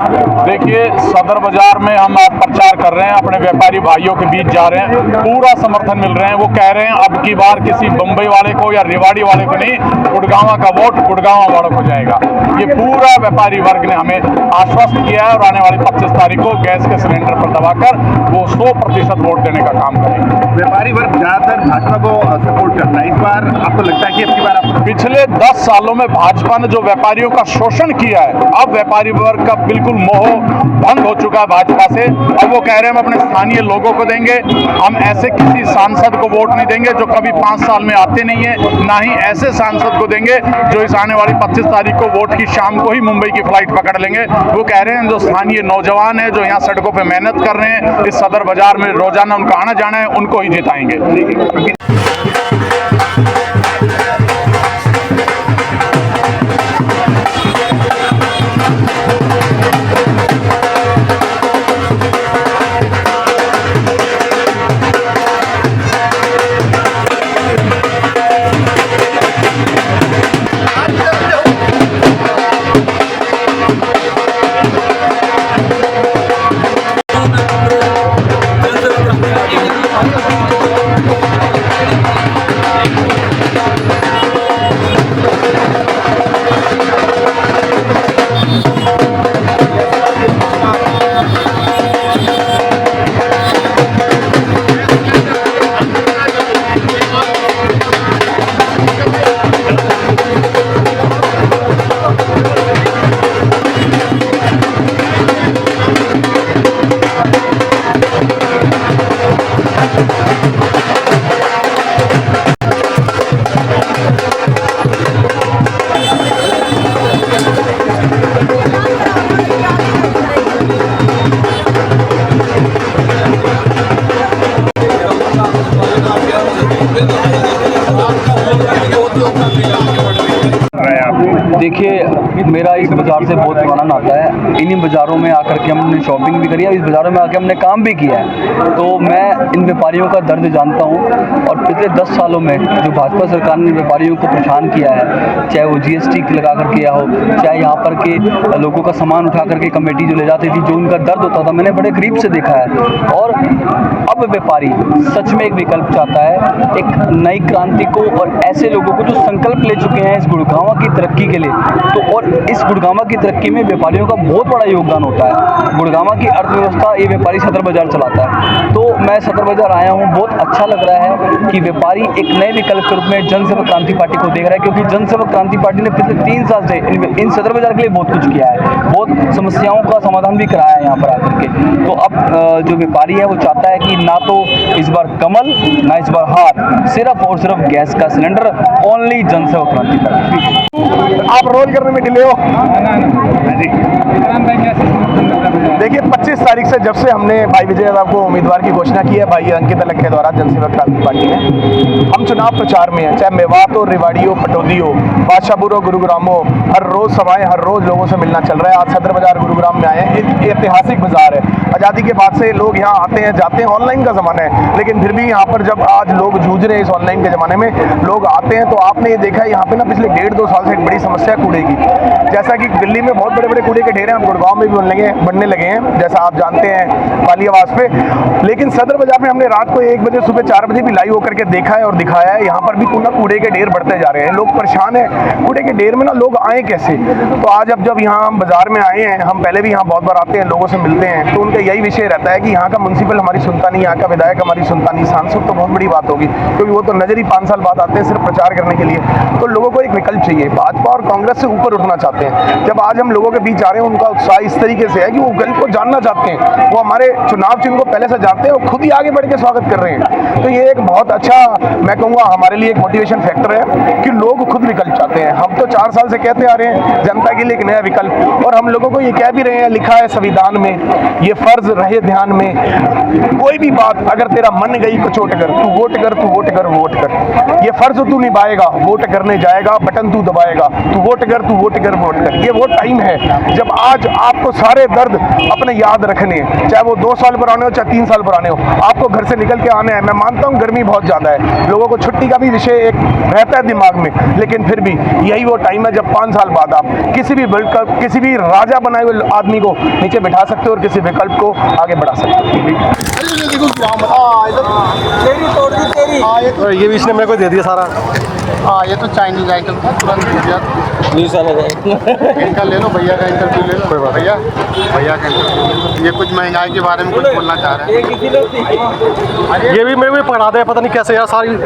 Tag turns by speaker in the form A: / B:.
A: देखिए, सदर बाजार में हम आज प्रचार कर रहे हैं, अपने व्यापारी भाइयों के बीच जा रहे हैं, पूरा समर्थन मिल रहे हैं। वो कह रहे हैं अब की बार किसी बम्बई वाले को या रेवाड़ी वाले को नहीं, गुड़गांव का वोट गुड़गांव वालों को जाएगा। ये पूरा व्यापारी वर्ग ने हमें आश्वस्त किया है और आने वाली 25 तारीख को गैस के सिलेंडर पर दबाकर वो 100% वोट देने का काम करेंगे।
B: व्यापारी वर्ग ज्यादातर भाजपा को सपोर्ट करता है, इस बार आपको लगता है कि अब की बार
A: पिछले 10 सालों में भाजपा ने जो व्यापारियों का शोषण किया है, अब व्यापारी वर्ग का बिल्कुल मोह भंग हो चुका है भाजपा से। अब वो कह रहे हैं हम अपने स्थानीय लोगों को देंगे, हम ऐसे किसी सांसद को वोट नहीं देंगे जो कभी 5 साल में आते नहीं है, ना ही ऐसे सांसद को देंगे जो इस आने वाली 25 तारीख को वोट की शाम को ही मुंबई की फ्लाइट पकड़ लेंगे। वो कह रहे हैं जो स्थानीय नौजवान है, जो यहाँ सड़कों पर मेहनत कर रहे हैं, इस सदर बाजार में रोजाना उनका आना जाना है, उनको ही जिताएंगे।
C: देखिए, मेरा इस बाज़ार से बहुत पुराना नाता है। इन्हीं बाज़ारों में आकर के हमने शॉपिंग भी करी है, इस बाज़ारों में आकर हमने काम भी किया है, तो मैं इन व्यापारियों का दर्द जानता हूँ। और पिछले 10 सालों में जो भाजपा सरकार ने व्यापारियों को परेशान किया है, चाहे वो GST लगा कर किया हो, चाहे यहाँ पर के लोगों का सामान उठा करके कमेटी जो ले जाती थी, जो उनका दर्द होता था, मैंने बड़े करीब से देखा है। और अब व्यापारी सच में एक विकल्प चाहता है, एक नई क्रांति को, और ऐसे लोगों को जो संकल्प ले चुके हैं इस गुड़गांव की तरक्की के लिए। तो और इस गुड़गांव की तरक्की में व्यापारियों का बहुत बड़ा योगदान होता है। गुड़गांव की अर्थव्यवस्था ये व्यापारी सदर बाजार चलाता है। तो मैं सदर बाजार आया हूँ, बहुत अच्छा लग रहा है कि व्यापारी एक नए विकल्प के रूप में जनसेवक क्रांति पार्टी को देख रहा है, क्योंकि जनसेवक क्रांति पार्टी ने पिछले 3 साल से इन सदर बाजार के लिए बहुत कुछ किया है, बहुत समस्याओं का समाधान भी कराया है यहाँ पर आकर के। तो अब जो व्यापारी है वो चाहता है कि ना तो इस बार कमल, ना इस बार हार, सिर्फ और सिर्फ गैस का सिलेंडर, ओनली जनसेवक क्रांति पार्टी।
B: आप रोल करने में डिले हो। देखिए, 25 तारीख से जब से हमने भाई विजय यादव को उम्मीदवार की घोषणा की है, भाई अंकित अलग के द्वारा जनसेवक क्रांति पार्टी ने, हम चुनाव प्रचार में हैं, चाहे मेवात हो, रेवाड़ी हो, पटौदी हो, बादशाहपुर हो, गुरुग्राम हो, हर रोज सभाएं, हर रोज लोगों से मिलना चल रहा है। आज सदर बाजार गुरुग्राम में आए हैं। एक ऐतिहासिक बाजार है, आज़ादी के बाद से लोग यहाँ आते हैं जाते हैं, ऑनलाइन का ज़माना है, लेकिन फिर भी यहाँ पर जब आज लोग जूझ रहे हैं इस ऑनलाइन के ज़माने में, लोग आते हैं। तो आपने ये देखा है यहाँ पे ना पिछले 1.5-2 साल से एक बड़ी समस्या है कूड़े की। जैसा कि दिल्ली में बहुत बड़े बड़े कूड़े के ढेर हैं, हम गुड़गांव में भी बनने लगे हैं, जैसा आप जानते हैं पालियावास पे। लेकिन सदर बाजार में हमने रात को 1 बजे, सुबह 4 बजे भी लाइव होकर के देखा है और दिखाया है, यहाँ पर भी कूड़े के ढेर बढ़ते जा रहे हैं। लोग परेशान हैं कूड़े के ढेर में ना, लोग आए कैसे। तो आज अब जब यहाँ हम बाजार में आए हैं, हम पहले भी यहाँ बहुत बार आते हैं, लोगों से मिलते हैं, तो उनका यही विषय रहता है कि यहाँ का म्युनिसिपल हमारी सुनता नहीं, यहाँ का विधायक हमारी सुनता नहीं। सांसद तो बहुत बड़ी बात होगी, क्योंकि वो तो नजर ही 5 साल बाद आते हैं सिर्फ प्रचार करने के लिए। तो लोगों को एक विकल्प चाहिए, भाजपा और कांग्रेस से ऊपर उठना चाहते हैं। जब आज हम लोगों के बीच आ रहे हैं, उनका उत्साह इस तरीके से है कि वो विकल्प को जानना चाहते हैं, वो हमारे चुनाव चिन्ह को पहले से जानते हैं, वो खुद ही आगे बढ़ के स्वागत कर रहे हैं। तो ये एक बहुत अच्छा, मैं कहूँगा हमारे लिए एक मोटिवेशन फैक्टर है कि लोग खुद विकल्प चाहते हैं। हम तो 4 साल से कहते आ रहे हैं जनता के लिए एक नया विकल्प, और हम लोगों को ये कह भी रहे हैं, लिखा है संविधान में, ये फर्ज रहे ध्यान में, कोई भी बात अगर तेरा मन गई कचोट कर, तू वोट कर, तू वोट कर, वोट कर। ये फर्ज तू निभाएगा, वोट करने जाएगा, बटन तू दबाएगा, तू वोट कर, तू वोट कर, वोट कर। ये वो टाइम है जब आज आपको सारे दर्द अपने याद रखने हैं, चाहे वो 2 साल पुराने हो चाहे 3 साल पुराने हो, आपको घर से निकल के आना है। मैं मानता हूँ गर्मी बहुत ज़्यादा है, लोगों को छुट्टी का भी विषय एक रहता है दिमाग में, लेकिन फिर भी यही वो टाइम है जब 5 साल बाद आप किसी भी वर्ल्ड कप, किसी भी राजा बनाए हुए आदमी को नीचे बिठा सकते हो और किसी विकल्प को आगे बढ़ा सकते हो।
D: ये भी इसने मेरे को दे दिया सारा।
E: हाँ ये तो चाइनीज आइटम था, तुरंत हो गया।
D: नहीं सारा
E: इनका ले लो, भैया का इंटरव्यू ले लो। भैया का इंटरव्यू, ये कुछ महंगाई के बारे में कुछ बोलना चाह रहे हैं।
D: ये भी मेरे को पकड़ा दे, पता नहीं कैसे यार सारी